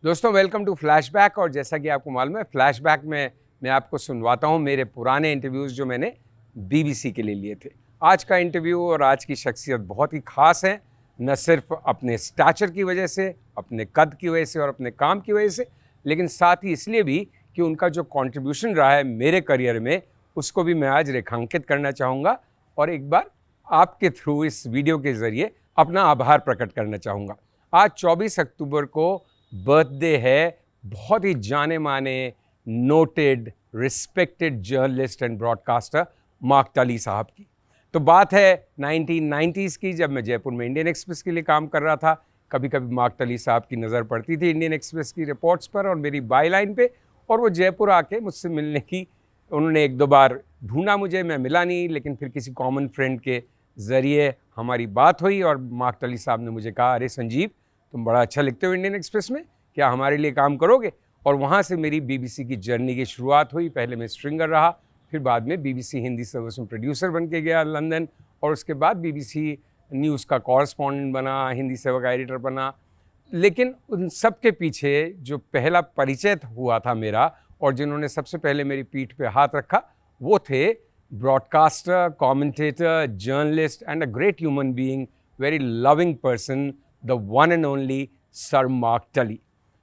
दोस्तों welcome to flashback. और जैसा कि आपको मालूम है, फ्लैशबैक में मैं आपको सुनवाता हूं मेरे पुराने इंटरव्यूज़ जो मैंने बीबीसी के लिए लिए थे। आज का इंटरव्यू और आज की शख्सियत बहुत ही ख़ास है, न सिर्फ अपने स्टैचर की वजह से, अपने कद की वजह से और अपने काम की वजह से, लेकिन साथ ही इसलिए भी कि उनका जो कंट्रीब्यूशन रहा है मेरे करियर में, उसको भी मैं आज रेखांकित करना चाहूँगा और एक बार आपके थ्रू इस वीडियो के ज़रिए अपना आभार प्रकट करना चाहूँगा। आज 24 अक्टूबर को बर्थडे है बहुत ही जाने माने, noted, respected journalist and broadcaster mark टली साहब की। तो बात है 1990s की, जब मैं जयपुर में इंडियन एक्सप्रेस के लिए काम कर रहा था। कभी कभी मार्क टली साहब की नज़र पड़ती थी इंडियन एक्सप्रेस की रिपोर्ट्स पर और मेरी बाई लाइन पे, और वो जयपुर आके मुझसे मिलने की उन्होंने एक दो बार ढूंढा मुझे, मैं मिला नहीं, लेकिन फिर किसी कॉमन फ्रेंड के ज़रिए हमारी बात हुई और मार्क टली साहब ने मुझे कहा, अरे संजीव, तुम बड़ा अच्छा लिखते हो इंडियन एक्सप्रेस में, क्या हमारे लिए काम करोगे? और वहाँ से मेरी बीबीसी की जर्नी की शुरुआत हुई। पहले मैं स्ट्रिंगर रहा, फिर बाद में बीबीसी हिंदी सर्विस में प्रोड्यूसर बन के गया लंदन, और उसके बाद बीबीसी न्यूज़ का कॉरेस्पॉन्डेंट बना, हिंदी सेवा का एडिटर बना। लेकिन उन सब के पीछे जो पहला परिचय हुआ था मेरा और जिन्होंने सबसे पहले मेरी पीठ पे हाथ रखा, वो थे broadcaster, commentator, journalist and a great human being, very loving person, the one and only sir mark टली।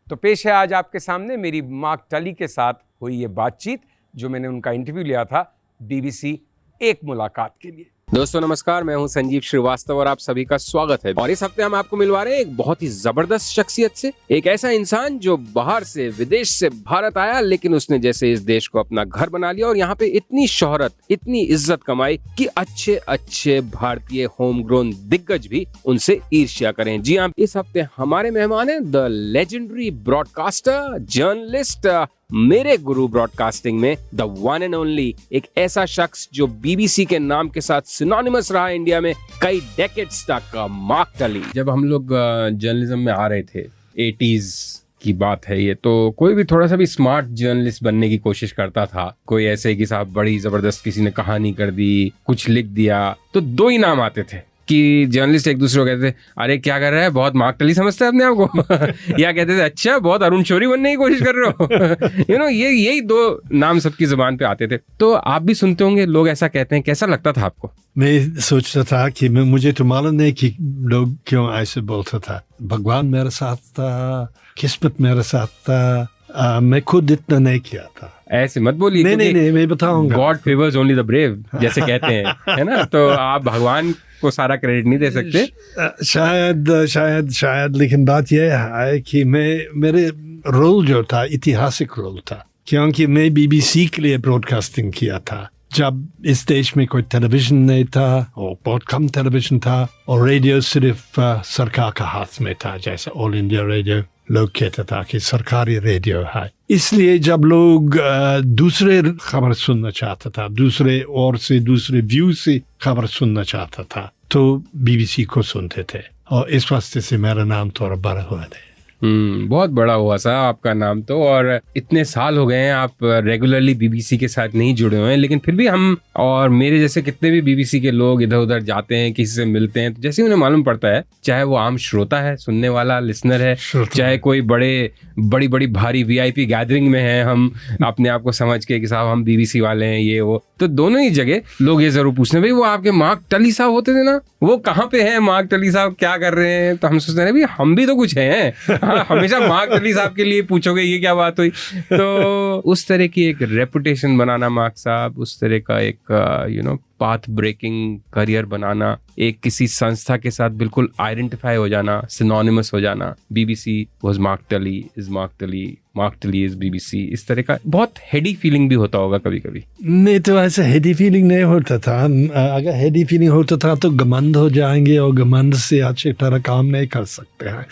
तो पेश है आज आपके सामने मेरी मार्क टली के साथ हुई ये बातचीत, जो मैंने उनका इंटरव्यू लिया था बीबीसी एक मुलाकात के लिए। दोस्तों नमस्कार, मैं हूं संजीव श्रीवास्तव और आप सभी का स्वागत है। और इस हफ्ते हम आपको मिलवा रहे हैं एक बहुत ही जबरदस्त शख्सियत से, एक ऐसा इंसान जो बाहर से, विदेश से भारत आया, लेकिन उसने जैसे इस देश को अपना घर बना लिया और यहाँ पे इतनी शोहरत, इतनी इज्जत कमाई कि अच्छे अच्छे भारतीय होम ग्रोन दिग्गज भी उनसे ईर्ष्या करें। जी हाँ, इस हफ्ते हमारे मेहमान हैं द लेजेंडरी ब्रॉडकास्टर, जर्नलिस्ट, मेरे गुरु ब्रॉडकास्टिंग में द वन एंड ओनली, एक ऐसा शख्स जो बीबीसी के नाम के साथ सिनोनिमस रहा इंडिया में कई डेकेड्स तक, मार्क टली। जब हम लोग जर्नलिज्म में आ रहे थे, 80s की बात है ये, तो कोई भी थोड़ा सा भी स्मार्ट जर्नलिस्ट बनने की कोशिश करता था। कोई ऐसे कि साहब बड़ी जबरदस्त किसी ने कहानी कर दी, कुछ लिख दिया, तो दो ही नाम आते थे कि जर्नलिस्ट एक दूसरे को कहते थे, अरे क्या कर रहा है, बहुत मार्क टली समझता है अपने आप को या कहते थे, अच्छा बहुत अरुण शौरी बनने की कोशिश कर रहे हो यही दो नाम सबकी जुबान पे आते थे। तो आप भी सुनते होंगे, लोग ऐसा कहते हैं, कैसा लगता था आपको? मैं सोचता था कि मुझे तो मालूम नहीं कि लोग क्यों ऐसे बोलता था। भगवान मेरे साथ था, किस्मत मेरे साथ था, मैं खुद इतना नहीं किया था। ऐसे मत बोलिए। नहीं, मैं बताऊंगा। God favours only the brave, जैसे कहते हैं, है ना? तो आप भगवान को सारा क्रेडिट नहीं दे सकते। शायद लेकिन बात यह है कि मेरे रोल जो था ऐतिहासिक रोल था, क्योंकि मैं बीबीसी के लिए ब्रॉडकास्टिंग किया था जब इस देश में कोई टेलीविजन नहीं था और बहुत कम टेलीविजन था और रेडियो सिर्फ सरकार का हाथ में था, जैसे ऑल इंडिया रेडियो लोग कहते था कि सरकारी रेडियो है। इसलिए जब लोग दूसरे खबर सुनना चाहता था, दूसरे ओर से, दूसरे व्यू से खबर सुनना चाहता था, तो बीबीसी को सुनते थे और इस वास्ते से मेरा नाम थोड़ा बड़ा हुआ है। बहुत बड़ा हुआ सा आपका नाम तो, और इतने साल हो गए हैं आप रेगुलरली बीबीसी के साथ नहीं जुड़े हुए हैं, लेकिन फिर भी हम और मेरे जैसे कितने भी बीबीसी के लोग इधर उधर जाते हैं, किसी से मिलते हैं, तो जैसे उन्हें मालूम पड़ता है, चाहे वो आम श्रोता है, सुनने वाला लिसनर है, चाहे कोई बड़ी भारी वीआईपी गैदरिंग में है, हम अपने आप को समझ के कि साहब हम बीबीसी वाले हैं, ये वो, तो दोनों ही जगह लोग ये जरूर पूछते हैं, भाई वो आपके मार्क टली साहब होते थे ना, वो कहाँ पे हैं मार्क टली साहब, क्या कर रहे हैं? तो हम सोचते हैं, भाई हम भी तो कुछ हैं। हमेशा मार्क टली साहब के लिए पूछोगे, ये क्या बात हुई? तो उस तरह की एक रेपुटेशन बनाना मार्क साहब, उस तरह का एक पाथ ब्रेकिंग करियर बनाना, एक किसी संस्था के साथ बिल्कुल आइडेंटिफाई हो जाना, सिनोनिमस हो जाना, बीबीसी वाज मार्क टली, इज मार्क टली, मार्क टली इज बीबीसी, इस तरह का बहुत हेडी फीलिंग भी होता होगा कभी कभी। नहीं, तो ऐसा हेडी फीलिंग नहीं होता था। अगर हेडी फीलिंग होता था तो घमंड हो जाएंगे और घमंड से अच्छी तरह काम नहीं कर सकते हैं।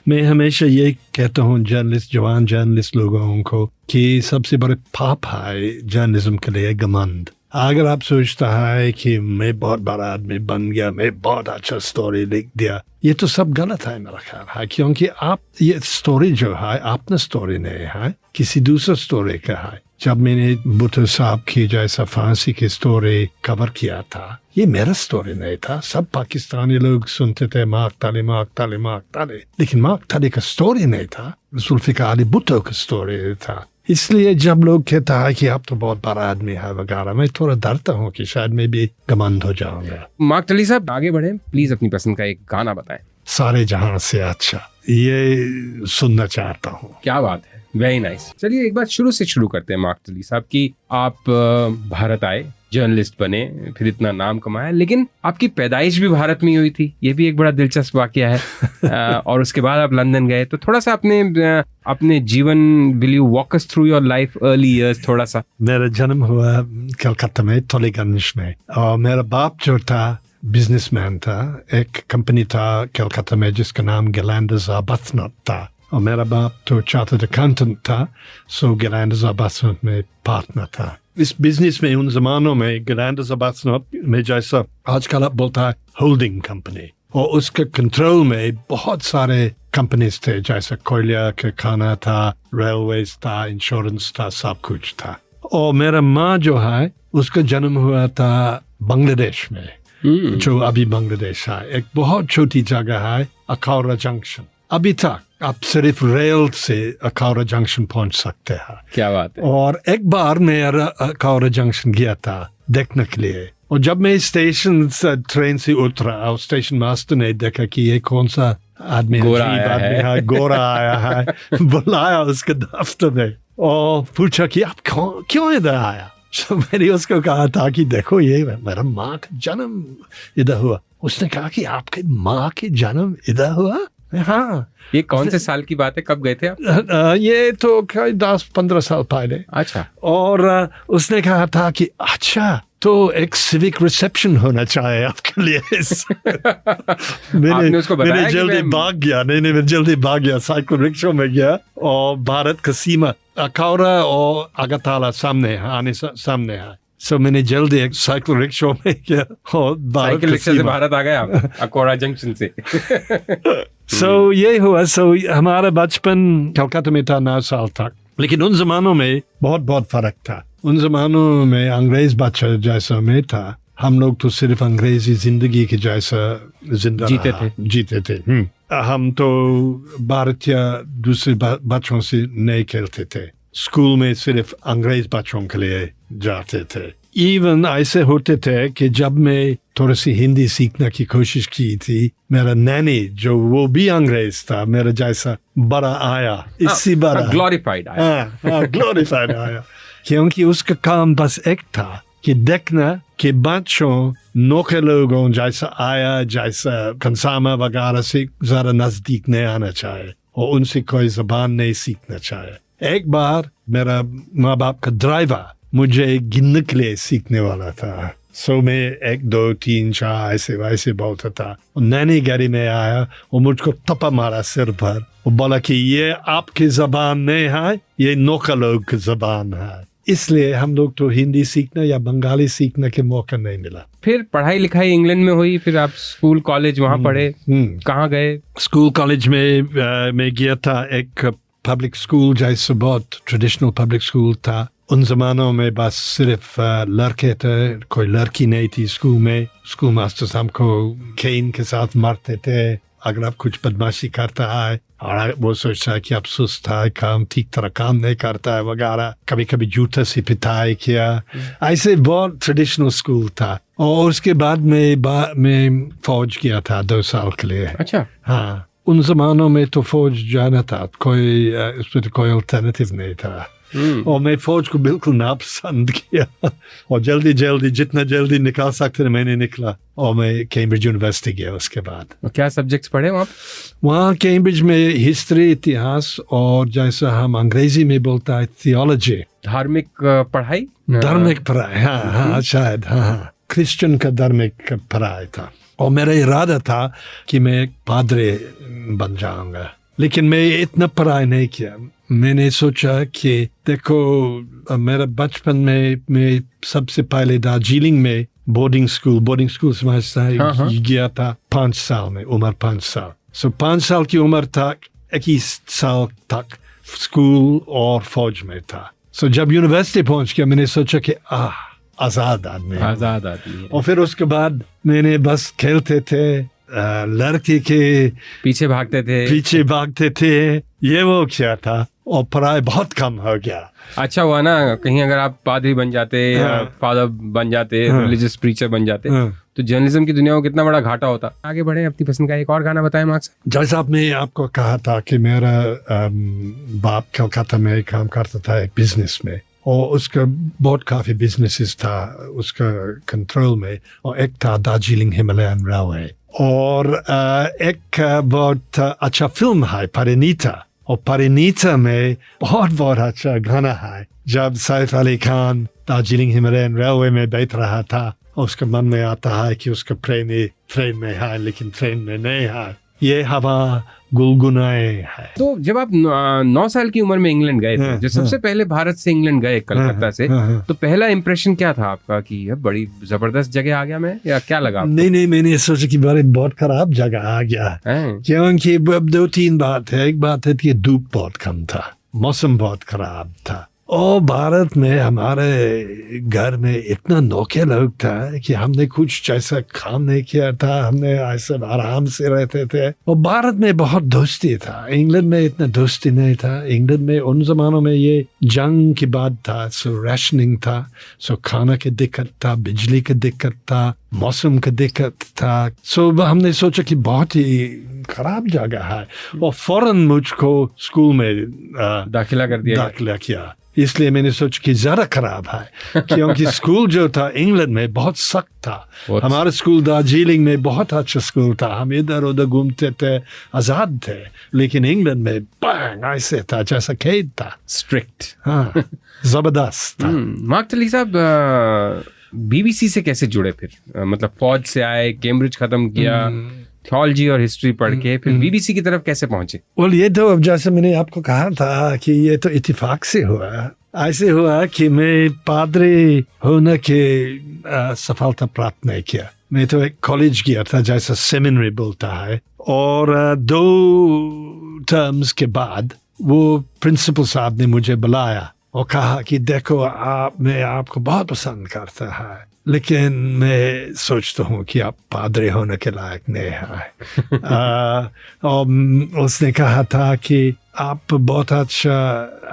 मैं हमेशा ये कहता हूँ जवान जर्नलिस्ट लोगों को कि सबसे बड़े पाप है जर्नलिज्म के लिए घमंड। अगर आप सोचता है कि मैं बहुत बड़ा आदमी बन गया, मैं बहुत अच्छा स्टोरी लिख दिया, ये तो सब गलत है मेरा ख्याल है, क्योंकि आप ये स्टोरी जो है अपना स्टोरी नहीं है, किसी दूसरे स्टोरी का है। जब मैंने भुट्टो साहब की जैसा फांसी की स्टोरी कवर किया था, ये मेरा स्टोरी नहीं था। सब पाकिस्तानी लोग सुनते थे मार्क ताले, लेकिन मार्क ताले का स्टोरी नहीं था, जुल्फिकार अली भुट्टो का स्टोरी था। इसलिए जब लोग कहता है कि आप तो बहुत बड़ा आदमी है वगैरह, मैं थोड़ा डरता हूँ कि शायद मैं भी घमंड हो जाऊंगा। मार्क टली साहब, आगे बढ़े, प्लीज अपनी पसंद का एक गाना बताएं। सारे जहां से अच्छा, ये सुनना चाहता हूँ। क्या बात है, वेरी नाइस। चलिए एक बार शुरू से शुरू करते हैं मार्क टली साहब की। आप भारत आए, जर्नलिस्ट बने, फिर इतना नाम कमाया, लेकिन आपकी पैदाइश भी भारत में ही हुई थी, ये भी एक बड़ा दिलचस्प वाकया है। और उसके बाद आप लंदन गए, तो थोड़ा सा अपने जीवन, will you walk us through your life early years थोड़ा सा। मेरा जन्म हुआ कलकत्ता में, टोलीगंज में, और मेरा बाप जो था बिजनेसमैन था। एक कंपनी था कलकत्ता में जिसका नाम गिलैंडर्स आर्बथनॉट था, और मेरा बाप तो चार्टर्ड अकाउंटेंट था, सो गिलैंडर्स आर्बथनॉट में पार्टनर था। इस बिजनेस में उन जमानों में गिलैंडर्स आर्बथनॉट में जैसा आजकल आप बोलता है होल्डिंग कंपनी, और उसके कंट्रोल में बहुत सारे कंपनीज थे, जैसे कोयला का खाना था, रेलवेज था, इंश्योरेंस था, सब कुछ था। और मेरा माँ जो है उसका जन्म हुआ था बांग्लादेश में, जो अभी बांग्लादेश है। एक बहुत छोटी जगह है अखौरा जंक्शन। अभी तक आप सिर्फ रेल से अखौरा जंक्शन पहुंच सकते हैं। क्या बात है। और एक बार मैं अखौरा जंक्शन गया था देखने के लिए, और जब मैं स्टेशन से ट्रेन से उतरा, और स्टेशन मास्टर ने देखा कि ये कौन सा आदमी गोरा आया है, बुलाया उसके दफ्तर में और पूछा कि आप क्यों इधर आया। तो मैंने उसको कहा था कि देखो ये मेरा माँ का जन्म इधर हुआ। उसने कहा कि आपके माँ के जन्म इधर हुआ? हाँ। ये कौन से साल की बात है, कब गए थे आप? ये तो 10-15 साल पहले। अच्छा। और उसने कहा था कि अच्छा, तो एक सिविक रिसेप्शन होना चाहिए आपके लिए। आपने उसको बताया? मैंने जल्दी भाग गया, मैं जल्दी भाग गया, साइकिल रिक्शा में गया, और भारत का सीमा अखौरा और अगरतला सामने है। सो मैंने जल्दी एक साइकिल रिक्शा में गया, और साइकिल रिक्शा से भारत आ गए आप अखौरा जंक्शन से। सो ये हुआ। सो हमारा बचपन कलकत्ता में था 9 साल तक, लेकिन उन जमानों में बहुत फर्क था। उन जमानों में अंग्रेज बच्चा जैसा मैं था, हम लोग तो सिर्फ अंग्रेजी जिंदगी के जैसा जीते थे। हम तो भारतीय दूसरे बच्चों से नहीं खेलते थे, स्कूल में सिर्फ अंग्रेज बच्चों के लिए जाते थे। इवन ऐसे होते थे कि जब मैं थोड़ी सी हिंदी सीखने की कोशिश की थी, मेरा नैनी जो वो भी अंग्रेज था, मेरा जैसा बड़ा आया, इससे बड़ा ग्लोरीफाइड आया, क्योंकि उसका काम बस एक था कि देखना कि बच्चों नौके लोगों जैसा आया, जैसा कंसामा वगैरह से ज्यादा नजदीक नहीं आना चाहिए, और उनसे कोई जबान नहीं सीखना चाहिए। एक बार मेरा माँ बाप का ड्राइवर मुझे गिनने के लिए सीखने वाला था, सो मैं 1 2 3 4 ऐसे वैसे बोलता था, और नैनी गाड़ी में आया और मुझको थप्पा मारा सिर पर, और बोला कि ये आपकी जबान नहीं है, ये नौका लोग की जबान है। इसलिए हम लोग तो हिंदी सीखने या बंगाली सीखने के मौका नहीं मिला। फिर पढ़ाई लिखाई इंग्लैंड में हुई, फिर आप स्कूल कॉलेज वहाँ पढ़े, कहाँ गए? स्कूल कॉलेज में मैं गया था एक पब्लिक स्कूल, जैसे बहुत ट्रेडिशनल पब्लिक स्कूल था। उन जमानों में बस सिर्फ लड़के थे, कोई लड़की नहीं थी स्कूल में। स्कूल मास्टर्स हमको केन के साथ मारते थे अगर आप कुछ बदमाशी करता है, और वो सोचता है कि आप सुस्त है, काम ठीक तरह काम नहीं करता है वगैरह। कभी कभी जूता से पिटाई किया। ऐसे बहुत ट्रेडिशनल स्कूल था। और उसके बाद मैं फौज किया था 2 साल के लिए। अच्छा। हाँ, उन जमानों में तो फौज जाना था, उस पर कोई अल्टरनेटिव नहीं था। और मैं फौज को बिल्कुल नापसंद किया, और जल्दी जितना जल्दी निकाल सकते थे मैंने निकला, और मैं कैम्ब्रिज यूनिवर्सिटी गया उसके बाद। क्या सब्जेक्ट्स पढ़े वहाँ कैम्ब्रिज में हिस्ट्री, इतिहास, और जैसा हम अंग्रेजी में बोलता है थियोलॉजी, धार्मिक पढ़ाई। हाँ शायद, हाँ, क्रिश्चियन का धार्मिक पढ़ाई था। और मेरा इरादा था कि मैं एक पादरी बन जाऊंगा, लेकिन मैं इतना पढ़ाई नहीं किया। मैंने सोचा कि देखो, मेरा बचपन में मैं सबसे पहले दार्जिलिंग में बोर्डिंग स्कूल समझता है, गया था 5 साल में, उम्र 5 साल। सो 5 साल की उम्र तक 21 साल तक स्कूल और फौज में था। सो जब यूनिवर्सिटी पहुंच गया मैंने सोचा कि आज़ाद आदमी है। आज़ाद आदमी है। और फिर उसके बाद मैंने बस खेलते थे, लड़के के पीछे भागते थे, ये वो क्या था, और पढ़ाई बहुत कम हो गया। अच्छा हुआ ना, कहीं अगर आप पादरी बन जाते या फादर बन जाते, रिलीजियस प्रीचर बन जाते, तो जर्नलिज्म की दुनिया को कितना बड़ा घाटा होता। आगे बढ़े, अपनी पसंद का एक और गाना बताएं मार्क साहब। जैसा आपने आपको कहा था कि मेरा बाप कलकत्ता में काम करता था एक बिजनेस में, और उसका बहुत काफ़ी बिजनेसेस था उसका कंट्रोल में, और एक था दार्जिलिंग हिमालयन रेलवे, और एक बहुत अच्छा फिल्म है परिणीता, और परिणीता में बहुत अच्छा गाना है। जब सैफ अली खान दार्जिलिंग हिमालयन रेलवे में बैठ रहा था, उसके मन में आता है कि उसका प्रेमी ट्रेन में है लेकिन ट्रेन में नहीं है, ये हवा गुलगुनाए है। तो जब आप 9 साल की उम्र में इंग्लैंड गए थे, जो सबसे पहले भारत से इंग्लैंड गए कलकत्ता से, तो पहला इंप्रेशन क्या था आपका कि ये बड़ी जबरदस्त जगह आ गया मैं, या क्या लगा आपको? नहीं, मैंने सोचा कि बहुत खराब जगह आ गया, क्योंकि 2-3 बात है। एक बात है कि धूप बहुत कम था, मौसम बहुत खराब था, और भारत में हमारे घर में इतना नौके लोग था कि हमने कुछ जैसा काम नहीं किया था, हमने ऐसे आराम से रहते थे। और भारत में बहुत दोस्ती था, इंग्लैंड में इतना दोस्ती नहीं था। इंग्लैंड में उन जमानों में ये जंग की बात था, सो राशनिंग था, सो खाना की दिक्कत था, बिजली की दिक्कत था, मौसम की दिक्कत था। सो हमने सोचा कि बहुत ही खराब जगह है, और फौरन मुझको स्कूल में दाखिला किया। इसलिए मैंने सोचा कि ज़्यादा खराब है, क्योंकि स्कूल जो था इंग्लैंड में बहुत सख्त था। हमारा स्कूल दार्जिलिंग में बहुत अच्छा स्कूल था, हम इधर उधर घूमते थे, आज़ाद थे, लेकिन इंग्लैंड में बैंग ऐसे था जैसा कैद था, स्ट्रिक्ट, हाँ, ज़बरदस्त था। मार्क टली साहब बीबीसी से कैसे जुड़े फिर? मतलब फौज से आए, कैम्ब्रिज खत्म किया, थियोलॉजी और हिस्ट्री पढ़ के फिर बीबीसी की तरफ कैसे पहुंचे? ये तो अब जैसे मैंने आपको कहा था कि ये तो इत्तेफाक से हुआ। ऐसे हुआ कि मैं पादरी होने के सफलता प्राप्त नहीं किया। मैं तो एक कॉलेज गया था जैसा सेमिनरी बोलता है, और 2 टर्म्स के बाद वो प्रिंसिपल साहब ने मुझे बुलाया और कहा कि देखो मैं आपको बहुत पसंद करता है, लेकिन मैं सोचता हूँ कि आप पादरी होने के लायक नहीं हैं। और उसने कहा था कि आप बहुत अच्छा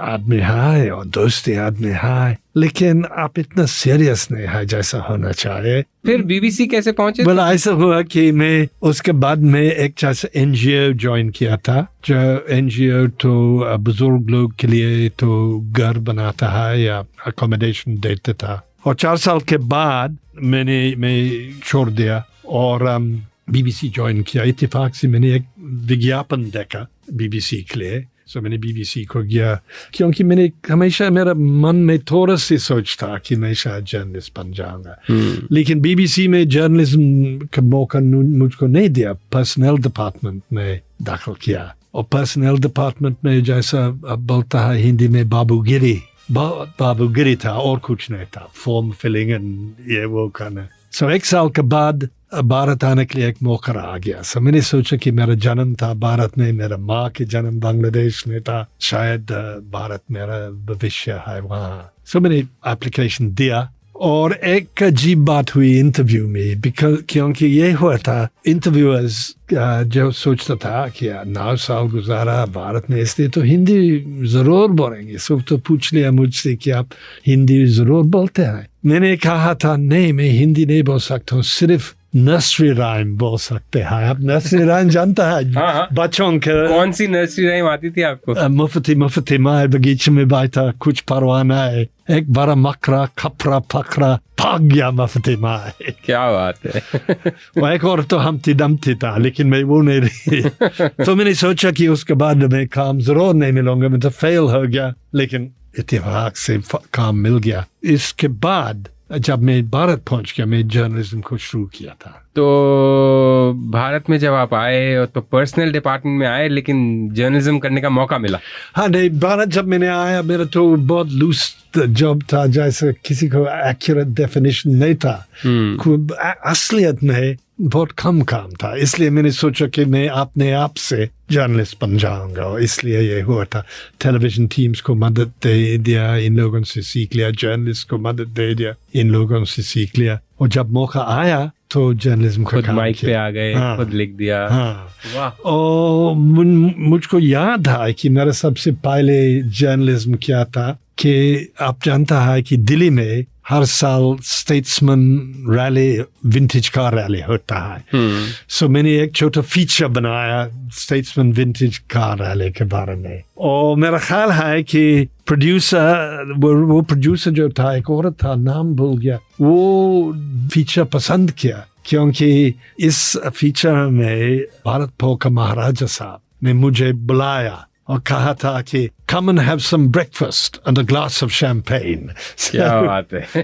आदमी हैं और दोस्ती आदमी हैं, लेकिन आप इतना सीरियस नहीं है जैसा होना चाहिए। फिर बीबीसी कैसे पहुंचे? बोला ऐसा हुआ कि मैं उसके बाद में एक जैसा एनजीओ ज्वाइन किया था, जो एनजीओ तो बुजुर्ग लोग के लिए तो घर बनाता है या अकोमोडेशन देता था। और 4 साल के बाद मैं छोड़ दिया और बीबीसी ज्वाइन किया। इत्तेफाक से मैंने एक विज्ञापन देखा बीबीसी के लिए, सो मैंने बीबीसी को गया, क्योंकि मैंने हमेशा मेरा मन में थोड़ा सी सोच था कि मैं शायद जर्नलिस्ट बन जाऊंगा। लेकिन बीबीसी में जर्नलिज्म का मौका मुझको नहीं दिया। पर्सनल डिपार्टमेंट में दाखिल किया, और पर्सनल डिपार्टमेंट में जैसा बोलता है हिंदी में बाबूगिरी था और कुछ नहीं था, फॉर्म फिलिंग एंड ये वो करना। सो 1 साल के बाद भारत आने के लिए एक मौका आ गया। सो मैंने सोचा कि मेरा जन्म था भारत में, मेरा माँ के जन्म बांग्लादेश में था, शायद भारत मेरा भविष्य है वहाँ। सो मैंने एप्लीकेशन दिया, और एक अजीब बात हुई इंटरव्यू में, क्योंकि ये हुआ था इंटरव्यूअर्स जो सोचता था कि 9 साल गुजारा भारत में, इसलिए तो हिंदी जरूर बोलेंगे। सब तो पूछ लिया मुझसे कि आप हिंदी जरूर बोलते हैं। मैंने कहा था नहीं, मैं हिंदी नहीं बोल सकता हूँ, सिर्फ नर्सरी राइम बोल सकते हैं। आप नर्सरी राइम जानता है? हाँ। बच्चों के कौन सी नर्सरी राइम आती थी आपको? मुफ्ती माए बगीचे में बैठा, कुछ परवाना है, एक बड़ा मकरा खपरा फकरा भाग गया मुफ्ती माए। क्या बात है। वो एक और तो हमती डमती था, लेकिन मैं वो नहीं रही। तो मैंने सोचा कि उसके बाद मैं काम जरूर नहीं मिलूंगा, मैं तो फेल हो गया, लेकिन इत्तेफाक से काम मिल गया। इसके बाद जब मैं भारत पहुंच गया, मैं जर्नलिज्म को शुरू किया था। तो भारत में जब आप आए तो पर्सनल डिपार्टमेंट में आए, लेकिन जर्नलिज्म करने का मौका मिला? हाँ, नहीं, भारत जब मैंने आया मेरा तो बहुत लूज जॉब था, जैसे किसी को एक्यूरेट डेफिनेशन नहीं था। असलियत में बहुत कम काम था, इसलिए मैंने सोचा कि मैं अपने आप से जर्नलिस्ट बन जाऊंगा, और इसलिए ये हुआ था। टेलीविजन टीम्स को मदद दे दिया, इन लोगों से सीख लिया, जर्नलिस्ट को मदद दे दिया, इन लोगों से सीख लिया, और जब मौका आया तो जर्नलिज्म का खुद काम माइक पे किया। आ गए, हाँ। खुद लिख दिया। हाँ। वाह। और मुझको याद है कि मेरा सबसे पहले जर्नलिज्म क्या था कि आप जानता है कि दिल्ली में हर साल statesman rally, vintage car rally होता है। सो मैंने एक छोटा फीचर बनाया स्टेट्समैन विंटेज कार रैली के बारे में, और मेरा ख्याल है कि प्रोड्यूसर, वो प्रोड्यूसर जो था, एक औरत था, नाम भूल गया, वो फीचर पसंद किया, क्योंकि इस फीचर में भारत पोल का महाराजा साहब ने मुझे बुलाया और कहा था कि come and have some breakfast and a glass of champagne. क्या बात है।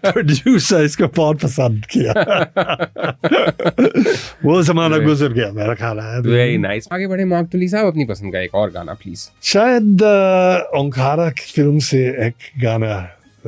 प्रोड्यूसर इसको बहुत पसंद किया। वो जमाना गुजर गया मेरा ख्याल है। Very nice. आगे बढ़े मार्क तुली साहब, अपनी पसंद का एक और गाना प्लीज। शायद ओंकारा फिल्म से एक गाना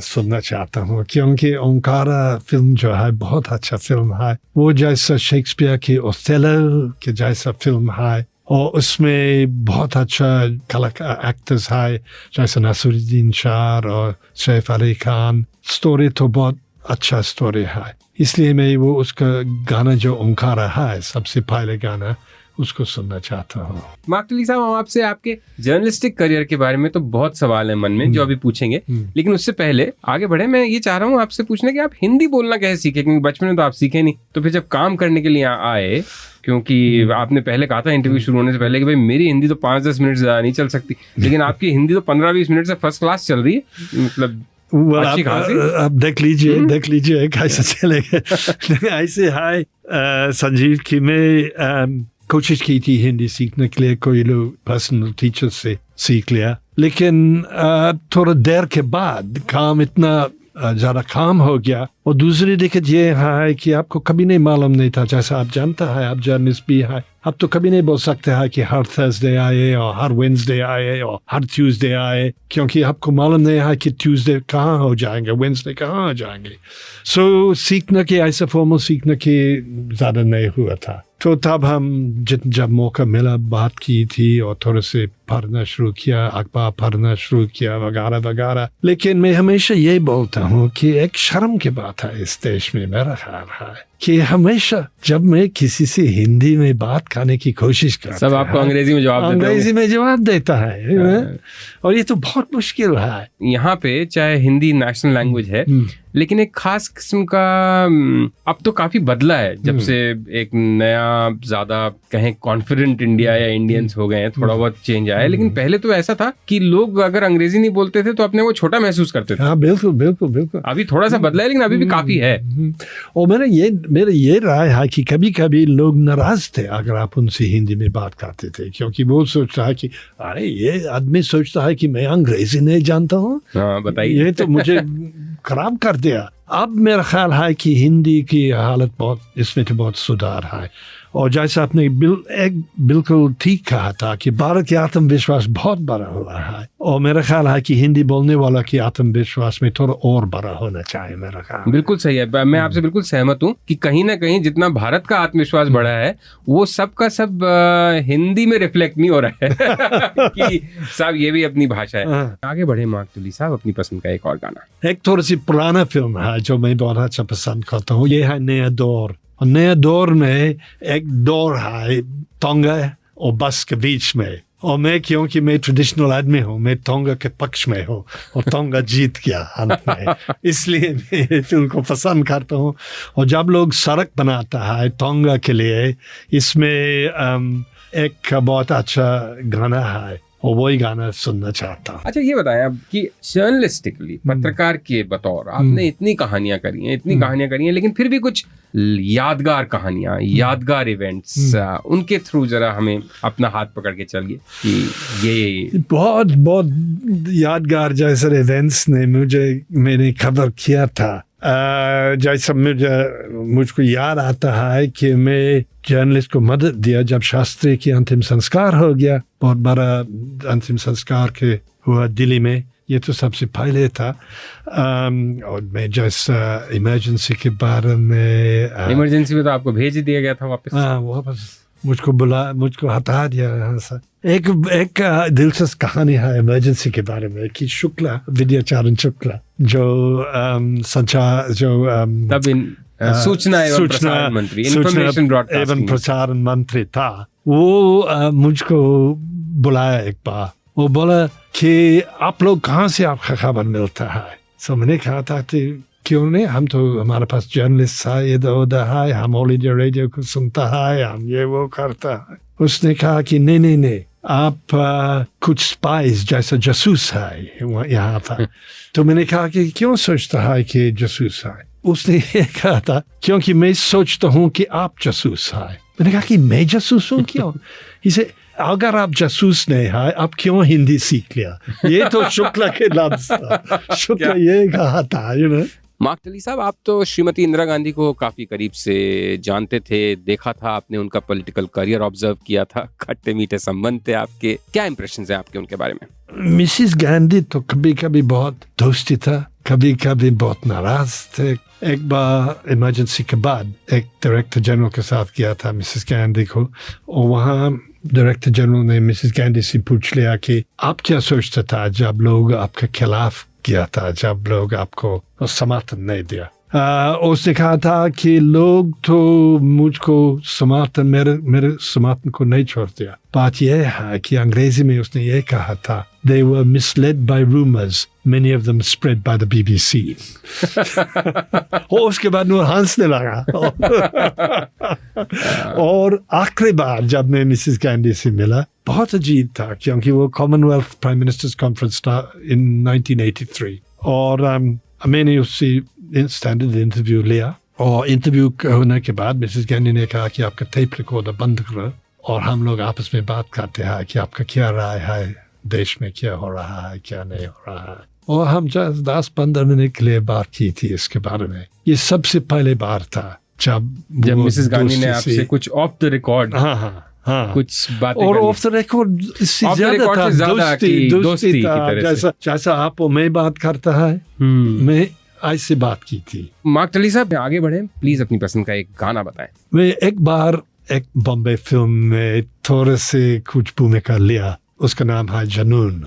सुनना चाहता हूँ, क्योंकि ओंकारा फिल्म जो है बहुत अच्छा फिल्म है। वो जैसा शेक्सपियर की ओथेलो के जैसा फिल्म है, और उसमें बहुत अच्छा कलाकार एक्टर्स है, जैसे नसीरुद्दीन शाह और सैफ अली खान। स्टोरी तो बहुत अच्छा स्टोरी है, इसलिए मैं वो उसका गाना जो ओंकारा है, सबसे पहले गाना, उसको सुनना चाहता हूँ। मार्क तुली साहब, हम आपसे आपके जर्नलिस्टिक करियर के बारे में तो बहुत सवाल है मन में जो अभी पूछेंगे, लेकिन उससे पहले आगे बढ़े, मैं ये चाह रहा हूँ आपसे पूछने कि आप हिंदी बोलना कैसे सीखे, क्योंकि बचपन में तो आप सीखे नहीं, तो फिर जब काम करने के लिए आए, क्योंकि आपने पहले कहा था इंटरव्यू शुरू होने से पहले कि भाई मेरी हिंदी तो 5-10 मिनट ज्यादा नहीं चल सकती, लेकिन आपकी हिंदी तो 15-20 मिनट से फर्स्ट क्लास चल रही है, मतलब अच्छी खासी। आप देख लीजिए कैसे चलेगा। ऐसे है संजीव कि मैं कोशिश की थी हिंदी सीखने के लिए, कोई लोग पर्सनल टीचर से सीख लिया, लेकिन थोड़ा देर के बाद काम इतना ज़्यादा काम हो गया, और दूसरी दिक्कत ये है कि आपको कभी नहीं मालूम नहीं था, जैसा आप जानता है, आप जर्नलिस्ट भी है, आप तो कभी नहीं बोल सकते हैं कि हर थर्सडे आए और हर वेडनेसडे आए और हर ट्यूसडे आए, क्योंकि आपको मालूम नहीं है कि ट्यूसडे कहाँ हो जाएंगे, वेडनेसडे कहाँ हो जाएंगे। सो सीखने के, ऐसा फॉर्मल सीखने के ज़्यादा नहीं हुआ था। तो तब हम जब मौका मिला बात की थी, और थोड़े से पढ़ना शुरू किया, अखबार पढ़ना शुरू किया, वगैरह वगैरह। लेकिन मैं हमेशा ये बोलता हूँ कि एक शर्म की बात है इस देश में, मेरा ख्याल है कि हमेशा जब मैं किसी से हिंदी में बात करने की कोशिश करता, सब आपको अंग्रेजी में जवाब देता है, और ये तो बहुत मुश्किल है। यहाँ पे चाहे हिंदी नेशनल लैंग्वेज है, लेकिन एक खास किस्म का अब तो काफी बदला है, जब से एक नया ज्यादा कहें कॉन्फिडेंट इंडिया या इंडियंस हो गए हैं, थोड़ा बहुत चेंज आया है, लेकिन पहले तो ऐसा था कि लोग अगर अंग्रेजी नहीं बोलते थे तो अपने वो छोटा महसूस करते थे। हाँ, बिल्कुल बिल्कुल बिल्कुल। अभी थोड़ा सा बदला है, लेकिन अभी भी काफी है। और मेरा ये राय है कि कभी कभी लोग नाराज थे अगर आप उनसे हिंदी में बात करते थे, क्योंकि वो सोचता है कि अरे ये आदमी सोचता है कि मैं अंग्रेजी नहीं जानता हूँ, बताइए, ये तो मुझे खराब कर दिया। अब मेरा ख्याल है कि हिंदी की हालत बहुत, इसमें तो बहुत सुधार है, और जैसा आपने बिल्कुल ठीक कहा था कि भारत की आत्मविश्वास बहुत बड़ा हुआ है, और मेरा ख्याल है कि हिंदी बोलने वाला की आत्मविश्वास में थोड़ा और बड़ा होना चाहिए, मेरा ख्याल। बिल्कुल सही है, मैं आपसे बिल्कुल सहमत हूँ कि कहीं ना कहीं जितना भारत का आत्मविश्वास बढ़ा है, वो सब का सब हिंदी में रिफ्लेक्ट नहीं हो रहा है कि साहब ये भी अपनी भाषा है। आगे बढ़े मार्क तुली साहब, अपनी पसंद का एक और गाना। एक थोड़ी सी पुराना फिल्म है जो मैं बहुत अच्छा पसंद करता हूँ, ये है नया दौर। और नया दौर में एक दौर है टोंगा और बस के बीच में, और मैं, क्योंकि मैं ट्रेडिशनल आदमी हूँ, मैं टोंगा के पक्ष में हूँ, और टोंगा जीत गया अंत में, इसलिए मैं फिल्म को पसंद करता हूँ। और जब लोग सड़क बनाता है टोंगा के लिए, इसमें एक बहुत अच्छा गाना है, और वही गाना सुनना चाहता हूँ। अच्छा, ये बताएं आप कि जर्नलिस्टिकली, पत्रकार के बतौर आपने इतनी कहानियां करी हैं, लेकिन फिर भी कुछ यादगार कहानियां, यादगार इवेंट्स, उनके थ्रू जरा हमें अपना हाथ पकड़ के चलिए कि ये बहुत बहुत यादगार जैसे इवेंट्स ने मैंने खबर किया था। जैसा मुझको याद आता है कि मैं जर्नलिस्ट को मदद दिया जब शास्त्री की अंतिम संस्कार हो गया, बहुत बड़ा अंतिम संस्कार के हुआ दिल्ली में, ये तो सबसे पहले था। और मैं जैसा इमरजेंसी के बारे में इमरजेंसी में तो आपको भेज ही दिया गया था वापस। हाँ, वापस मुझको हटा दिया यहाँ से। एक दिलचस्प कहानी है इमरजेंसी के बारे में कि शुक्ला, विद्याचरण शुक्ला, जो सूचना एवं प्रसारण मंत्री, इन्फॉर्मेशन ब्रॉडकास्टिंग एवं प्रसारण मंत्री था, वो मुझको बुलाया एक बार। वो बोला कि आप लोग कहाँ से आपका खबर मिलता है? सो मैंने कहा था कि क्यों नहीं, हम तो, हमारे पास जर्नलिस्ट है, इधर उधर है, हम ऑल इंडिया रेडियो को सुनता है, हम ये वो करता है। उसने कहा कि नहीं, आप कुछ स्पाइस जैसा जासूस है यहाँ था। तो मैंने कहा कि क्यों सोचता है कि जासूस है? उसने ये कहा था क्योंकि मैं सोचता हूँ कि आप जासूस है। मैंने कहा कि मैं जासूस हूँ क्यों? इसे अगर आप जासूस नहीं है, आप क्यों हिंदी सीख लिया? ये तो शुक्ला के लफ्ज था, शुक्ला ये कहा था, मार्क टली साहब, आप तो श्रीमती इंदिरा गांधी को काफी करीब से जानते थे, देखा था आपने, उनका पॉलिटिकल करियर ऑब्जर्व किया था, खट्टे मीठे संबंध थे आपके। क्या इंप्रेशंस हैं आपके उनके बारे में? मिसिस गांधी तो कभी कभी बहुत दोस्ती था, कभी कभी बहुत नाराज थे। एक बार इमरजेंसी के बाद एक डायरेक्टर जनरल के साथ गया था मिसिस गांधी को, और वहाँ डायरेक्टर जनरल ने मिसिस गांधी से पूछ लिया कि आप क्या सोचता था जब लोग आपके खिलाफ किया था, जब लोग आपको समर्थन नहीं दिया? उसने कहा था कि लोग तो मुझको समर्थन, मेरे समर्थन को नहीं छोड़ दिया। बात यह है कि अंग्रेजी में उसने ये कहा था, they were misled by rumors, many of them spread by the BBC. और उसके बाद वो हंसने लगा। और आखिरी बार जब मैं मिसिस गांधी से मिला, बहुत अजीब था, क्योंकि वो कॉमनवेल्थ प्राइम मिनिस्टर्स कॉन्फ्रेंस था in 1983, और मैंने उससे स्टैंडर्ड इंटरव्यू लिया, और इंटरव्यू होने के बाद मिसिस गांधी ने कहा कि आपका टेप रिकॉर्डर बंद करो और हम लोग आपस में बात करते हैं कि आपका क्या राय है, देश में क्या हो रहा है, क्या नहीं हो रहा है। और हम 10-15 मिनट के लिए बात की थी इसके बारे में। ये सबसे पहले बार था जब मिसिस गांधी ने आपसे कुछ ऑफ द रिकॉर्ड कुछ बातें, और ऑफ द रिकॉर्ड इससे ज्यादा था, दोस्ती था, जैसा आप और मैं बात करता है, मैं ऐसे बात की थी। मार्क टली साहब, आगे बढ़े, प्लीज अपनी पसंद का एक गाना बताएं। मैं एक बार एक बॉम्बे फिल्म में थोड़े से कुछ भूमिका लिया, उसका नाम है जनून।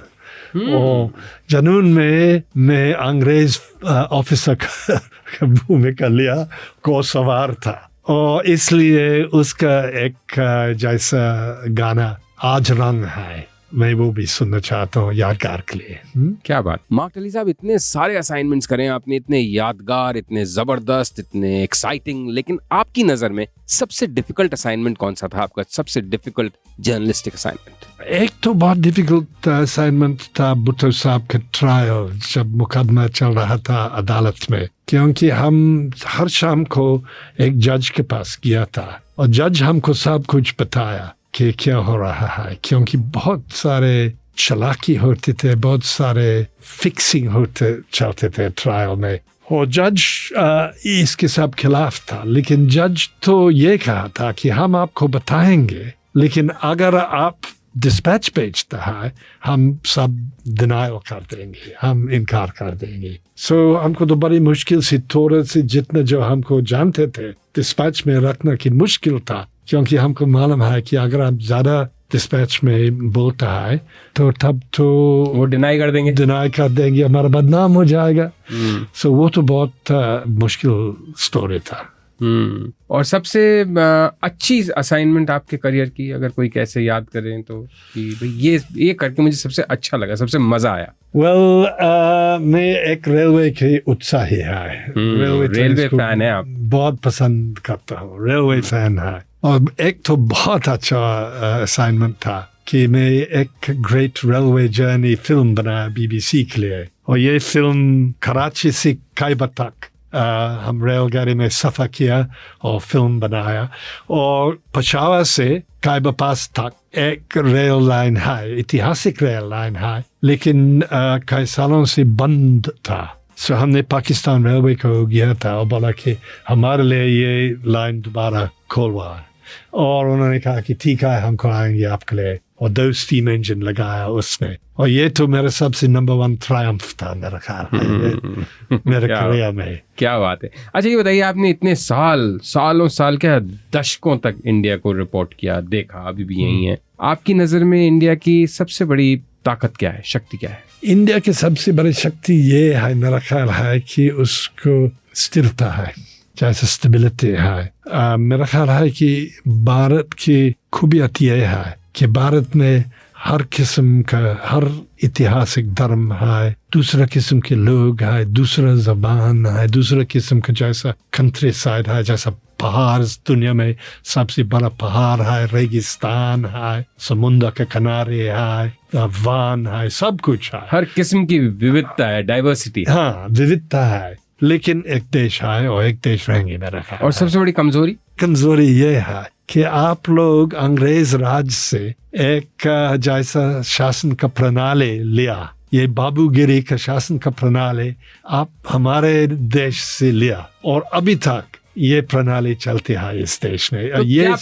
और जनून में मैं अंग्रेज ऑफिसर का भूमिका लिया, को सवार था, और इसलिए उसका एक जैसा गाना आज रंग है, मैं वो भी सुनना चाहता हूँ यादगार के लिए। क्या बात। मार्क टली साहब, इतने सारे असाइनमेंट्स करें आपने, इतने यादगार, इतने जबरदस्त, इतने एक्साइटिंग, लेकिन आपकी नजर में सबसे डिफिकल्ट असाइनमेंट कौन सा था आपका? सबसे डिफिकल्ट जर्नलिस्टिक असाइनमेंट? एक तो बहुत डिफिकल्ट असाइनमेंट था भुट्टो साहब का ट्रायल, जब मुकदमा चल रहा था अदालत में, क्योंकि हम हर शाम को एक जज के पास गया था, और जज हमको सब कुछ बताया कि क्या हो रहा है, क्योंकि बहुत सारे चालाकी होते थे, बहुत सारे फिक्सिंग होते चलते थे ट्रायल में, और जज इसके सब खिलाफ था। लेकिन जज तो ये कहा था कि हम आपको बताएंगे, लेकिन अगर आप डिस्पैच भेजता है, हम सब डिनायल कर देंगे, हम इनकार कर देंगे। सो हमको तो बड़ी मुश्किल से, थोड़े से जितना जो हमको जानते थे डिस्पैच में रखना की मुश्किल था, क्योंकि हमको मालूम है कि अगर आप ज्यादा डिस्पैच में बोलता है तो तब तो वो डिनाई कर देंगे, हमारा बदनाम हो जाएगा। सो वो तो बहुत मुश्किल स्टोरी था। और सबसे अच्छी असाइनमेंट आपके करियर की, अगर कोई कैसे याद करें तो, कि ये करके मुझे सबसे अच्छा लगा, सबसे मजा आया? मैं एक रेलवे के उत्साही है, रेलवे फैन है आप? बहुत पसंद करता हूँ, रेलवे फैन है। और एक तो बहुत अच्छा असाइनमेंट था कि मैं एक ग्रेट रेलवे जर्नी फिल्म बनाया BBC के लिए, और ये फिल्म कराची से कैबर तक हम रेलगाड़ी में सफ़र किया और फिल्म बनाया, और पेशावर से कैबर पास तक एक रेल लाइन है, ऐतिहासिक रेल लाइन है, लेकिन कई सालों से बंद था। सो हमने पाकिस्तान रेलवे को गया था और बोला कि हमारे लिए ये लाइन दोबारा खोलवा, और उन्होंने कहा कि ठीक है, हम कराएंगे आपके लिए। और 2 स्टीम इंजन लगाया उसमें, और ये तो मेरा सबसे नंबर 1 ट्रायम्फ था मेरा ख्याल है मेरे करियर में। क्या बात है। अच्छा ये बताइए, आपने इतने साल क्या दशकों तक इंडिया को रिपोर्ट किया, देखा, अभी भी यही है, आपकी नज़र में इंडिया की सबसे बड़ी ताकत क्या है, शक्ति क्या है? इंडिया की सबसे बड़ी शक्ति ये है मेरा ख्याल है कि उसको स्थिरता है, जैसे स्टेबिलिटी है। मेरा ख्याल है कि भारत की खूबियत ये है कि भारत में हर किस्म का, हर ऐतिहासिक धर्म है, दूसरा किस्म के लोग है, दूसरा जबान है, दूसरा किस्म का जैसा कंट्री साइड है, जैसा पहाड़, दुनिया में सबसे बड़ा पहाड़ है, रेगिस्तान है, समुद्र के किनारे है, वान है, सब कुछ है, हर किस्म की विविधता है, डाइवर्सिटी। हाँ, विविधता है, लेकिन एक देश है और एक देश रहेंगे मेरा ख्याल। और सबसे बड़ी कमजोरी ये है कि आप लोग अंग्रेज राज से एक जैसा शासन का प्रणाली लिया, ये बाबूगिरी का शासन का प्रणाली आप हमारे देश से लिया, और अभी तक ये प्रणाली चलती है इस देश में। तो ये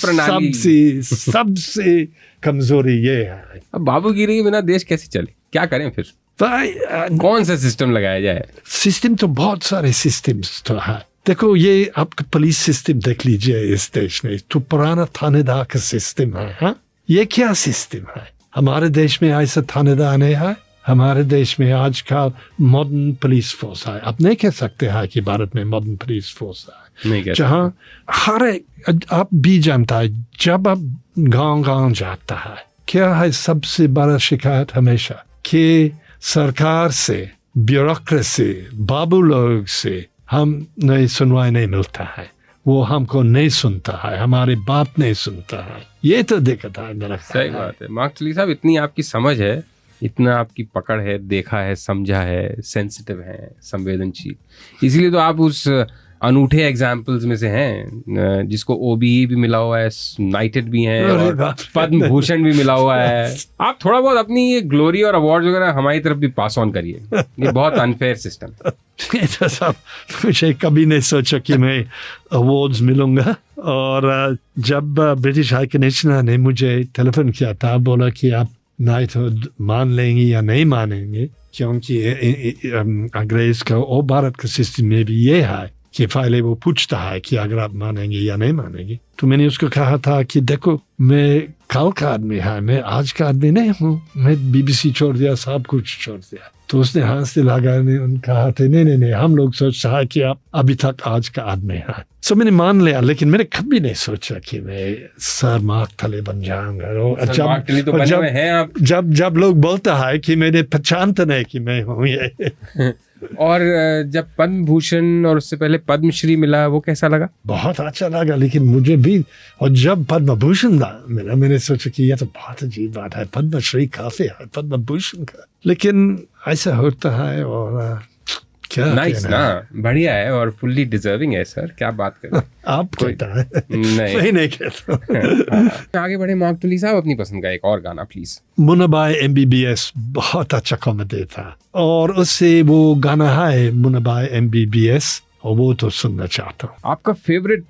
सबसे कमजोरी ये है। अब बाबूगिरी के बिना देश कैसे चले, क्या करें फिर? कौन सा सिस्टम लगाया जाए? सिस्टम तो बहुत सारे सिस्टम्स तो है। देखो, ये आपका पुलिस सिस्टम देख लीजिए इस देश में, तो पुराना थानेदार का सिस्टम है। हाँ, ये क्या सिस्टम है? हमारे देश में ऐसा थानेदार नहीं है। हमारे देश में आजकल मॉडर्न पुलिस फोर्स है। आप नहीं कह सकते हैं कि भारत में मॉडर्न पुलिस फोर्स है, जहाँ हर एक, आप भी जानता है, जब आप गांव जाता है, क्या है सबसे बड़ा शिकायत हमेशा कि सरकार से, ब्यूरोक्रेसी, बाबू लोग से हम नहीं सुनवाई नहीं मिलता है, वो हमको नहीं सुनता है, हमारी बात नहीं सुनता है। ये तो दिक्कत है मेरा। सही बात है मार्कटली साहब, इतनी आपकी समझ है, इतना आपकी पकड़ है, देखा है, समझा है, सेंसिटिव है, संवेदनशील, इसीलिए तो आप उस अनूठे एग्जाम्पल्स में से हैं जिसको OBE भी मिला हुआ है, नाइटेड भी हैं, और पद्म भूषण भी मिला हुआ है। आप थोड़ा बहुत अपनी ये ग्लोरी और अवार्ड वगैरह हमारी तरफ भी पास ऑन करिए, ये बहुत अनफेयर सिस्टम है। ये तो सब मुझे कभी नहीं सोचा कि मैं अवार्ड्स मिलूंगा, और जब ब्रिटिश हाई कमिश्नर ने मुझे टेलीफोन किया था, बोला कि आप नहीं तो मान लेंगे या नहीं मानेंगे, क्योंकि अंग्रेज का और भारत का सिस्टम में भी ये है कि पहले वो पूछता है कि अगर आप मानेंगे या नहीं मानेंगे। तो मैंने उसको कहा था कि देखो, मैं कल का आदमी है, मैं आज का आदमी नहीं हूँ, मैं BBC छोड़ दिया, सब कुछ छोड़ दिया। तो उसने हाथ से लगाने कहा था नहीं, हम लोग सोचता है कि आप अभी तक आज का आदमी है। सो मैंने मान लिया, लेकिन मैंने कभी नहीं सोचा कि मैं सर मार्कटली बन जाऊंगा। जब लोग बोलता है कि मैंने पहचानता नहीं कि मैं हूँ ये। और जब पद्म भूषण और उससे पहले पद्मश्री मिला, वो कैसा लगा? बहुत अच्छा लगा, लेकिन मुझे भी। और जब पद्म भूषण मिला, मैंने सोचा कि यह तो बहुत अजीब बात है, पद्मश्री काफी है, पद्म भूषण का, लेकिन ऐसा होता है। और क्या नाइस ना, बढ़िया है और फुल्ली डिजर्विंग है सर, क्या बात कर रहे हैं आप? कहता है नहीं कहता। आगे बढ़े मार्कटली साहब, अपनी पसंद का एक और गाना प्लीज। मुन्नाभाई MBBS बहुत अच्छा कॉमेडी था, और उससे वो गाना है मुन्नाभाई MBBS, और वो तो सुनना चाहता हूँ। आपका फेवरेट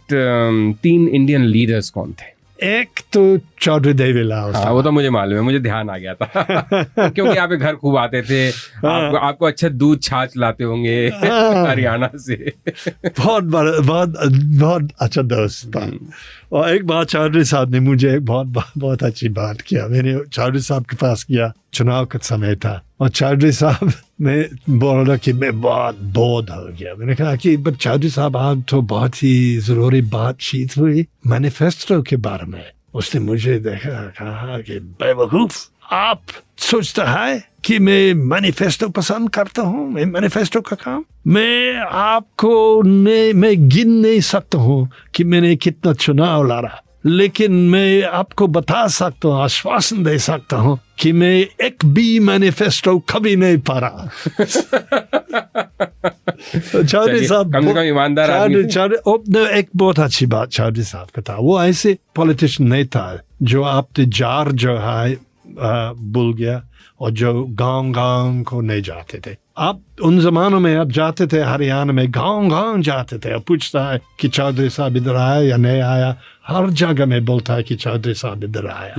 3 इंडियन लीडर्स कौन थे? एक तो चौधरी देवीलाल। हाँ, वो तो मुझे मालूम है, मुझे ध्यान आ गया था क्योंकि आप घर खूब आते थे, आपको अच्छा दूध छाछ लाते होंगे हरियाणा से। बहुत अच्छा दोस्त था। और एक बार चौधरी साहब ने मुझे बहुत अच्छी बात किया। मैंने चौधरी साहब के पास गया, चुनाव का समय था, और चौधरी साहब मैं बोल रहा कि मैं बहुत बोध हो गया। मैंने कहा कि चौधरी साहब, आज तो बहुत ही जरूरी बातचीत हुई मैनिफेस्टो के बारे में। उसने मुझे देखा, कहा कि बेवकूफ, आप सोचता है कि मैं मैनिफेस्टो पसंद करता हूँ? मैं मैनिफेस्टो का काम, मैं आपको मैं गिन नहीं सकता हूँ कि मैंने कितना चुनाव लड़ा, लेकिन मैं आपको बता सकता हूँ, आश्वासन दे सकता हूँ कि मैं एक भी मैनिफेस्टो कभी नहीं पढ़ा। चौधरी साहब कम से कम ईमानदार आदमी। एक बहुत अच्छी बात चौधरी साहब का था, वो ऐसे पॉलिटिशियन नहीं था जो आप जार जो है भूल गया, और जो गांव को नहीं जाते थे। आप उन जमानों में आप जाते थे हरियाणा में, गांव जाते थे, अब पूछता है कि चौधरी साहब इधर आया या नहीं आया, हर जगह में बोलता है कि चौधरी साहब इधर आया।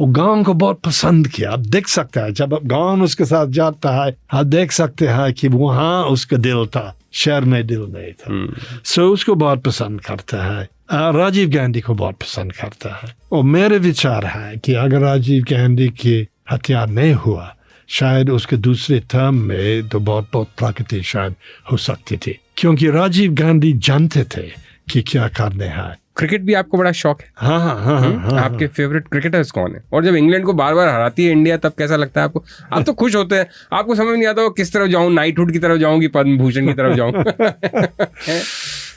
वो गांव को बहुत पसंद किया। आप देख सकते हैं जब आप गांव उसके साथ जाता है, आप देख सकते हैं कि वहाँ उसका दिल था, शहर में दिल नहीं था। सो उसको बहुत पसंद करता है। राजीव गांधी को बहुत पसंद करता है। और मेरे विचार है कि अगर राजीव गांधी की हत्या नहीं हुआ, शायद उसके दूसरे टर्म में तो बहुत प्रगति शायद हो सकती थी, क्योंकि राजीव गांधी जानते थे कि क्या करने हैं। क्रिकेट भी आपको बड़ा शौक है? हाँ। आपके फेवरेट क्रिकेटर्स कौन है? और जब इंग्लैंड को बार बार हराती है इंडिया, तब कैसा लगता है आपको? आप तो खुश होते हैं, आपको समझ नहीं आता किस तरफ जाऊं, नाइटहुड की तरफ जाऊं कि पद्म भूषण की तरफ जाऊं?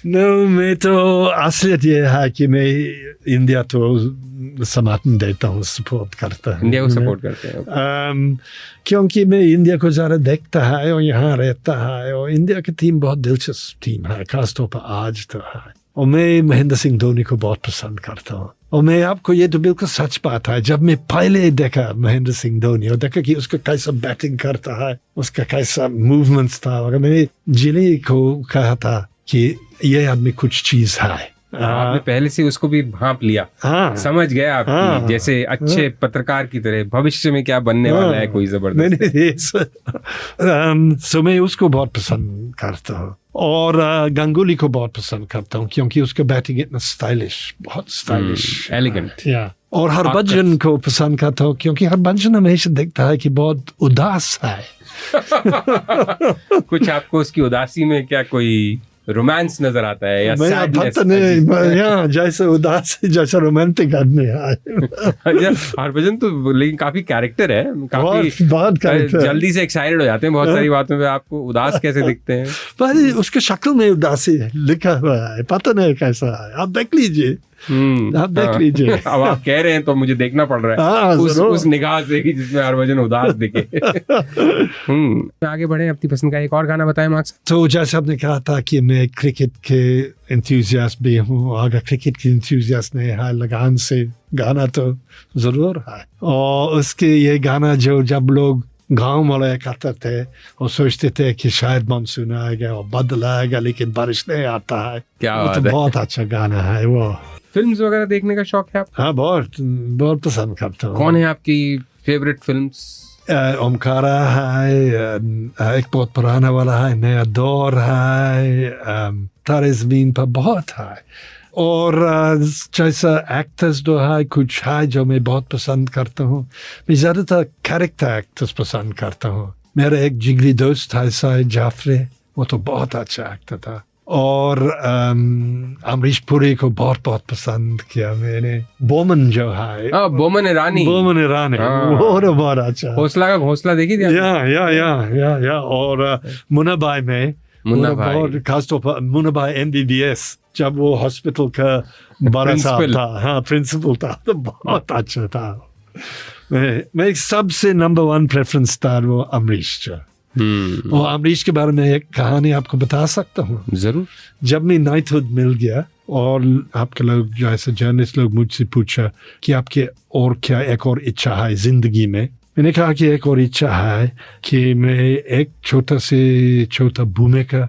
मैं तो असलियत ये है कि मैं इंडिया तो समर्थन देता हूँ, सपोर्ट करता हूँ, इंडिया को सपोर्ट करते हैं। क्योंकि मैं इंडिया को ज़्यादा देखता है और यहाँ रहता है, और इंडिया की टीम बहुत दिलचस्प टीम है, खासतौर पर आज तो है। और मैं महेंद्र सिंह धोनी को बहुत पसंद करता हूँ। और मैं आपको ये तो बिल्कुल सच बात है, जब मैं पहले देखा महेंद्र सिंह धोनी और देखा कि उसका कैसा बैटिंग करता है, उसका कैसा मूवमेंट्स था, और मैंने जिले को कहा था कि ये आदमी कुछ चीज है। आपने पहले से उसको भी भांप लिया, समझ गए आप, जैसे अच्छे पत्रकार की तरह भविष्य में क्या बनने वाला है कोई जबरदस्त। सो मैं उसको बहुत पसंद करता हूँ, और गंगुली को बहुत पसंद करता हूँ, क्योंकि उसका बैटिंग इतना स्टाइलिश, बहुत स्टाइलिश, एलिगेंट। और हरभजन को पसंद करता हूँ, क्योंकि हरभजन हमेशा दिखता है कि बहुत उदास है। कुछ आपको उसकी उदासी में क्या कोई रोमांस नजर आता है या सैडनेस? नहीं, जैसे उदास जैसा रोमांटिक आदमी है। हरभजन तो लेकिन काफी कैरेक्टर है, काफी बहुत जल्दी से एक्साइटेड हो जाते हैं बहुत सारी बातों पे। आपको उदास कैसे दिखते हैं? पर उसके शक्ल में उदासी लिखा हुआ है, पता नहीं कैसा है, आप देख लीजिए। आप देख लीजिए। अब आप कह रहे हैं तो मुझे देखना पड़ रहा है उस निगाह से कि जिसमें हरभजन उदास दिखे। आगे बढ़े, अपनी पसंद का एक और गाना बताएं मार्क्स। तो जैसे आपने कहा था कि मैं क्रिकेट के एंथुसियास्ट भी हूँ, अगर क्रिकेट के एंथुसियास्ट नहीं है, लगान से गाना तो जरूर है। और उसके ये गाना जो जब लोग गांव वाले करते थे और सोचते थे कि शायद मानसून आएगा और बादल आएगा, लेकिन बारिश नहीं आता है, क्या वो तो बहुत अच्छा गाना है। वो फिल्म्स वगैरह देखने का शौक है आप? हाँ, बहुत पसंद करता हूँ। कौन है आपकी फेवरेट फिल्म्स? ओमकारा है, एक बहुत पुराना वाला है, नया दौर है, तारे ज़मीन पर बहुत है। और जैसा एक्टर्स जो है कुछ है जो मैं बहुत पसंद करता हूँ। मैं ज़्यादातर कैरेक्टर एक्टर्स पसंद करता हूँ। मेरा एक जिगरी दोस्त है साहिद जाफरी, वो तो बहुत अच्छा एक्टर था। और अमरीश पुरी को बहुत बहुत किया मैंने। बोमन जो है, बोमन ईरानी, वो तो बहुत अच्छा। हौसला का घोंसला देखी थी? या और मुन्ना भाई में, बहुत खासतौर पर मुन्ना भाई MBBS, जब वो हॉस्पिटल का बड़ा साहब था, हाँ प्रिंसिपल था, तो बहुत अच्छा था। मैं सबसे नंबर 1 प्रेफरेंस था वो अमरीश। और अमरीश के बारे में एक कहानी आपको बता सकता हूँ। जरूर। जब मैं नाइटहुड मिल गया और आपके लोग जैसे जर्नलिस्ट लोग मुझसे पूछा कि आपके और क्या एक और इच्छा है जिंदगी में, मैंने कहा कि एक और इच्छा है कि मैं एक छोटा भूमिका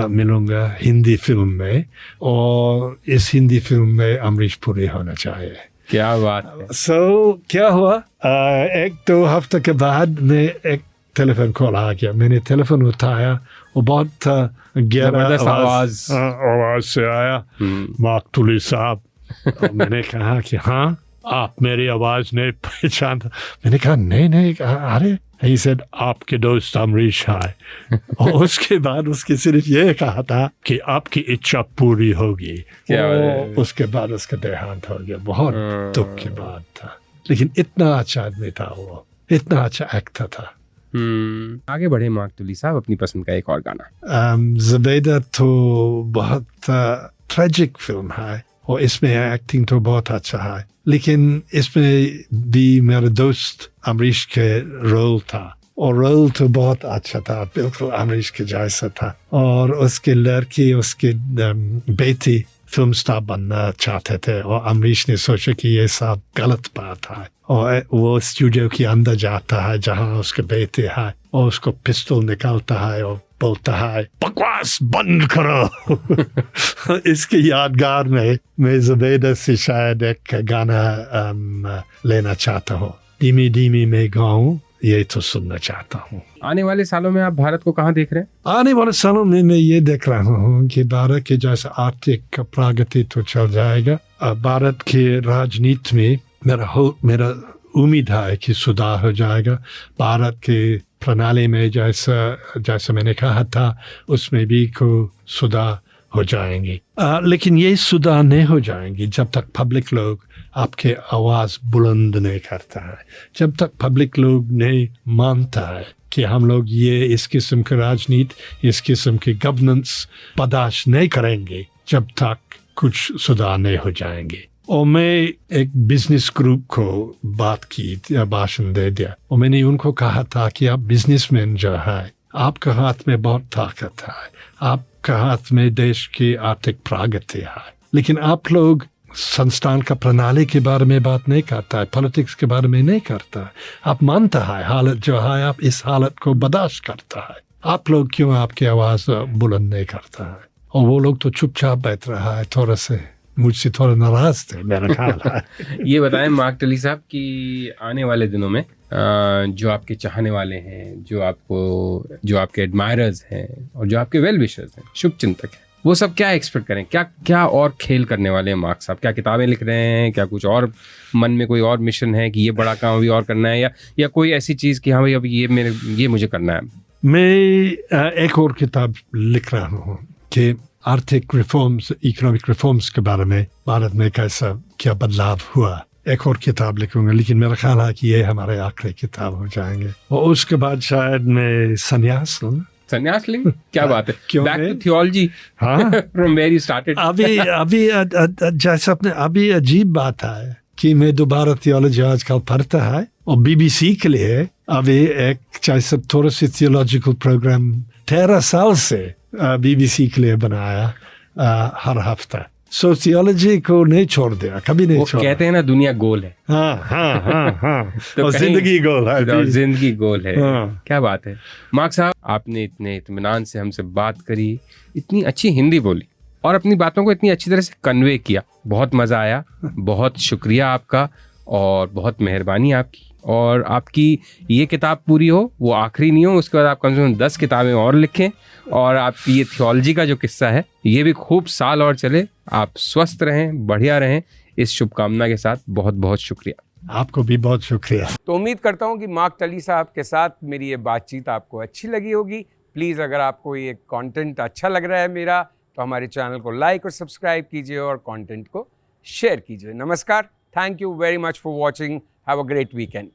मिलूंगा हिंदी फिल्म में, और इस हिंदी फिल्म में अमरीश पुरी होना चाहिए। क्या बात है। सो क्या हुआ, 1-2 हफ्ते के बाद मैं एक टेलीफोन कॉल आ गया। मैंने टेलीफोन उठाया और बहुत गहरा आवाज से आया, मार्क तुली साहब। मैंने कहा कि हाँ, आप मेरी आवाज नहीं पहचानता? मैंने कहा नहीं, अरे he said आपके दोस्त अमरीश है। और उसके बाद उसके सिर्फ ये कहा था कि आपकी इच्छा पूरी होगी। उसके बाद उसका देहांत हो गया। बहुत दुख की बात था, लेकिन इतना अच्छा आदमी था वो, इतना अच्छा एक्टर था। आगे बढ़े मार्क तुली साहब, अपनी पसंद का एक और गाना। ज़ुबैदा तो बहुत ट्रेजिक फिल्म है और इसमें एक्टिंग तो बहुत अच्छा है, लेकिन इसमें भी मेरे दोस्त अमरीश के रोल था और रोल तो बहुत अच्छा था, बिल्कुल अमरीश के जैसा था। और उसके लड़की, उसके बेटी फिल्म स्टार बनना चाहते थे और अमरीश ने सोचा कि ये सब गलत बात है और वो स्टूडियो के अंदर जाता है जहाँ उसके बेटे हैं और उसको पिस्टल निकालता है और बोलता है बकवास बंद करो। इसके यादगार में मैं ज़ुबैदा से शायद एक गाना लेना चाहता हूँ, धीमी धीमी मैं गाऊं ये तो सुनना चाहता हूँ। आने वाले सालों में आप भारत को कहाँ देख रहे हैं? आने वाले सालों में मैं ये देख रहा हूँ कि भारत के जैसा आर्थिक प्रगति तो चल जाएगा। भारत के राजनीति में मेरा उम्मीद है कि सुधार हो जाएगा। भारत के प्रणाली में जैसा मैंने कहा था उसमें भी को सुधार हो जाएंगे, लेकिन ये सुधार नहीं हो जाएंगे जब तक पब्लिक लोग आपके आवाज़ बुलंद नहीं करता है, जब तक पब्लिक लोग नहीं मानता है कि हम लोग ये इस किस्म की राजनीति, इस किस्म की गवर्नेंस बर्दाश्त नहीं करेंगे, जब तक कुछ सुधार नहीं हो जाएंगे। और मैं एक बिजनेस ग्रुप को बात की, भाषण दे दिया और मैंने उनको कहा था कि आप बिजनेसमैन जो है, आपके हाथ में बहुत ताकत है, आपके हाथ में देश की आर्थिक प्रगति है, लेकिन आप लोग संस्थान का प्रणाली के बारे में बात नहीं करता है, पॉलिटिक्स के बारे में नहीं करता है। आप मानता है हालत जो है, आप इस हालत को बर्दाश्त करता है, आप लोग क्यों आपकी आवाज़ बुलंद नहीं करता है? और वो लोग तो चुपचाप बैठ रहा है, थोड़ा से मुझसे थोड़ा नाराज थे मेरा ख्याल है। ये बताएं मार्क टली साहब कि आने वाले दिनों में जो आपके चाहने वाले हैं, जो आपके एडमायरर्स हैं और जो आपके वेल विशर्स हैं, शुभ चिंतक हैं, वो सब क्या एक्सपेक्ट करें? क्या और खेल करने वाले हैं मार्क साहब? क्या किताबें लिख रहे हैं? क्या कुछ और मन में कोई और मिशन है कि ये बड़ा काम अभी और करना है, या कोई ऐसी चीज़ कि हाँ भाई अभी ये मुझे करना है? मैं एक और किताब लिख रहा हूँ कि आर्थिक रिफॉर्म्स, इकोनॉमिक रिफॉर्म्स के बारे में भारत में क्या बदलाव हुआ। एक और किताब लिखूंगा, लेकिन मेरा ख्याल है कि ये हमारे आखिरी किताब हो जाएंगे और उसके बाद शायद मैं संन्यास लूँ। संन्यास लेंगे? क्या बात है, क्यों बैक टू थियोलॉजी, हाँ, फ्रॉम वेयर यू स्टार्टेड। अभी जैसे अपने अभी अजीब बात है कि मैं दोबारा थियोलॉजी आजकल पढ़ता है और बीबीसी के लिए अभी एक जैसे थोड़ा सी थियोलॉजिकल प्रोग्राम 13 साल से बीबीसी के लिए बनाया हर हफ्ता। सो थियोलॉजी को नहीं छोड़ दिया, कभी नहीं छोड़ा। कहते हैं ना दुनिया गोल है। हाँ। तो और जिंदगी गोल है, जिंदगी गोल है। हाँ। क्या बात है मार्क साहब, आपने इतने इत्मीनान से हमसे बात करी, इतनी अच्छी हिंदी बोली और अपनी बातों को इतनी अच्छी तरह से कन्वे किया, बहुत मज़ा आया। बहुत शुक्रिया आपका और बहुत मेहरबानी आपकी। और आपकी ये किताब पूरी हो, वो आखिरी नहीं हो, उसके बाद आप कम से कम 10 किताबें और लिखें और आपकी ये थियोलॉजी का जो किस्सा है ये भी खूब साल और चले। आप स्वस्थ रहें, बढ़िया रहें, इस शुभकामना के साथ बहुत बहुत शुक्रिया। आपको भी बहुत शुक्रिया। तो उम्मीद करता हूँ कि मार्क टली साहब के साथ मेरी ये बातचीत आपको अच्छी लगी होगी। प्लीज़ अगर आपको ये कंटेंट अच्छा लग रहा है मेरा, तो हमारे चैनल को लाइक और सब्सक्राइब कीजिए और कंटेंट को शेयर कीजिए। नमस्कार, thank you very much for watching. Have a great weekend.